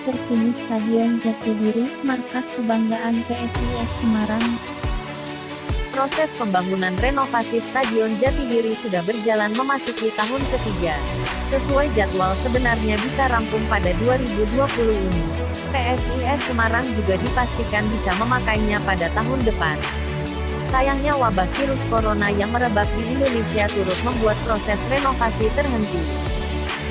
terkini Stadion Jatidiri, markas kebanggaan PSIS Semarang. Proses pembangunan renovasi Stadion Jatidiri sudah berjalan memasuki tahun ketiga. Sesuai jadwal sebenarnya bisa rampung pada 2020 ini. PSIS Semarang juga dipastikan bisa memakainya pada tahun depan. Sayangnya wabah virus corona yang merebak di Indonesia turut membuat proses renovasi terhenti.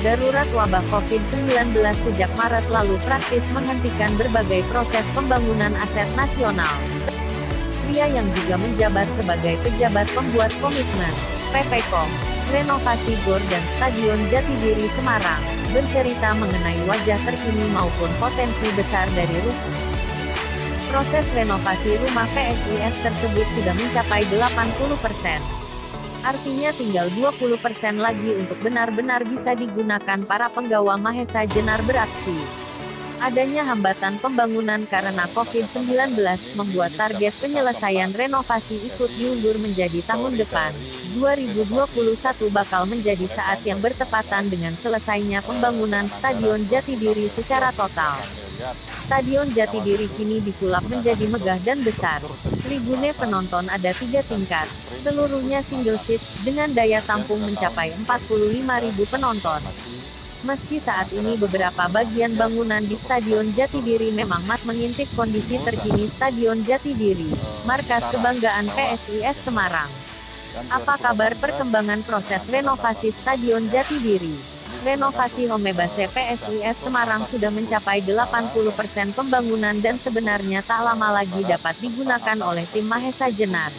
Darurat wabah COVID-19 sejak Maret lalu praktis menghentikan berbagai proses pembangunan aset nasional. Pria yang juga menjabat sebagai pejabat pembuat komitmen PPKOM, renovasi GOR dan Stadion Jatidiri Semarang, bercerita mengenai wajah terkini maupun potensi besar dari rumah. Proses renovasi rumah PSIS tersebut sudah mencapai 80%. Artinya tinggal 20% lagi untuk benar-benar bisa digunakan para penggawa Mahesa Jenar beraksi. Adanya hambatan pembangunan karena COVID-19 membuat target penyelesaian renovasi ikut diundur menjadi tahun depan. 2021 bakal menjadi saat yang bertepatan dengan selesainya pembangunan Stadion Jatidiri secara total. Stadion Jatidiri kini disulap menjadi megah dan besar. Tribune penonton ada 3 tingkat, seluruhnya single seat, dengan daya tampung mencapai 45.000 penonton. Meski saat ini beberapa bagian bangunan di Stadion Jatidiri memang mengintip kondisi terkini Stadion Jatidiri, markas kebanggaan PSIS Semarang. Apa kabar perkembangan proses renovasi Stadion Jatidiri? Renovasi Homebase PSIS Semarang sudah mencapai 80% pembangunan dan sebenarnya tak lama lagi dapat digunakan oleh tim Mahesa Jenar.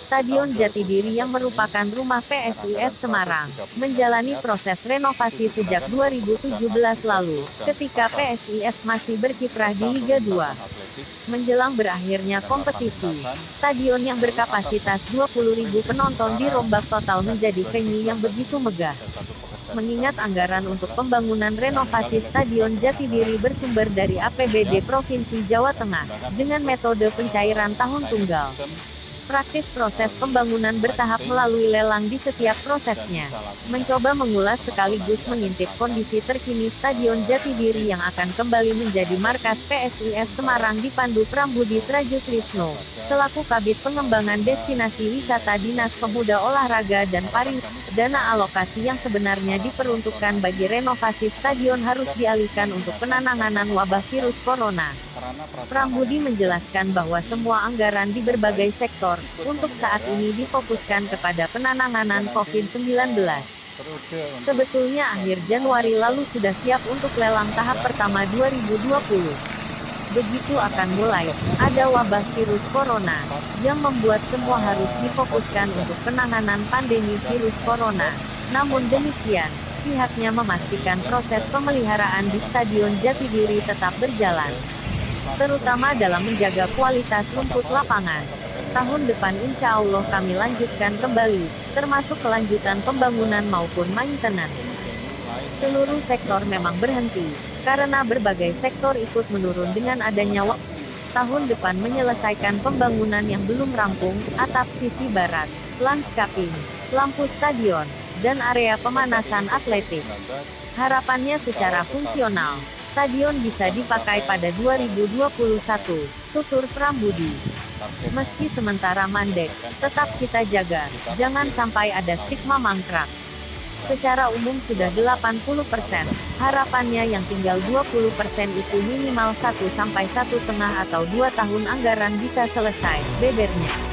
Stadion Jatidiri yang merupakan rumah PSIS Semarang, menjalani proses renovasi sejak 2017 lalu, ketika PSIS masih berkiprah di Liga 2. Menjelang berakhirnya kompetisi, stadion yang berkapasitas 20.000 penonton dirombak total menjadi venue yang begitu megah. Mengingat anggaran untuk pembangunan renovasi Stadion Jatidiri bersumber dari APBD Provinsi Jawa Tengah, dengan metode pencairan tahun tunggal. Praktis proses pembangunan bertahap melalui lelang di setiap prosesnya. Mencoba mengulas sekaligus mengintip kondisi terkini Stadion Jatidiri yang akan kembali menjadi markas PSIS Semarang dipandu Prambudi Trajutrisno, selaku Kabid Pengembangan Destinasi Wisata Dinas Pemuda Olahraga dan Pariwisata. Dana alokasi yang sebenarnya diperuntukkan bagi renovasi stadion harus dialihkan untuk penanganan wabah virus corona. Prambudi menjelaskan bahwa semua anggaran di berbagai sektor, untuk saat ini difokuskan kepada penanganan COVID-19. Sebetulnya akhir Januari lalu sudah siap untuk lelang tahap pertama 2020. Begitu akan mulai, ada wabah virus corona, yang membuat semua harus difokuskan untuk penanganan pandemi virus corona. Namun demikian, pihaknya memastikan proses pemeliharaan di Stadion Jatidiri tetap berjalan, terutama dalam menjaga kualitas rumput lapangan. Tahun depan insya Allah kami lanjutkan kembali, termasuk kelanjutan pembangunan maupun maintenance. Seluruh sektor memang berhenti, karena berbagai sektor ikut menurun dengan adanya waktu. Tahun depan menyelesaikan pembangunan yang belum rampung, atap sisi barat, landscaping, lampu stadion, dan area pemanasan atletik. Harapannya secara fungsional, stadion bisa dipakai pada 2021, tutur Prambudi. Meski sementara mandek, tetap kita jaga, jangan sampai ada stigma mangkrak. Secara umum sudah 80%, harapannya yang tinggal 20% itu minimal 1 sampai 1,5 atau 2 tahun anggaran bisa selesai, bebernya.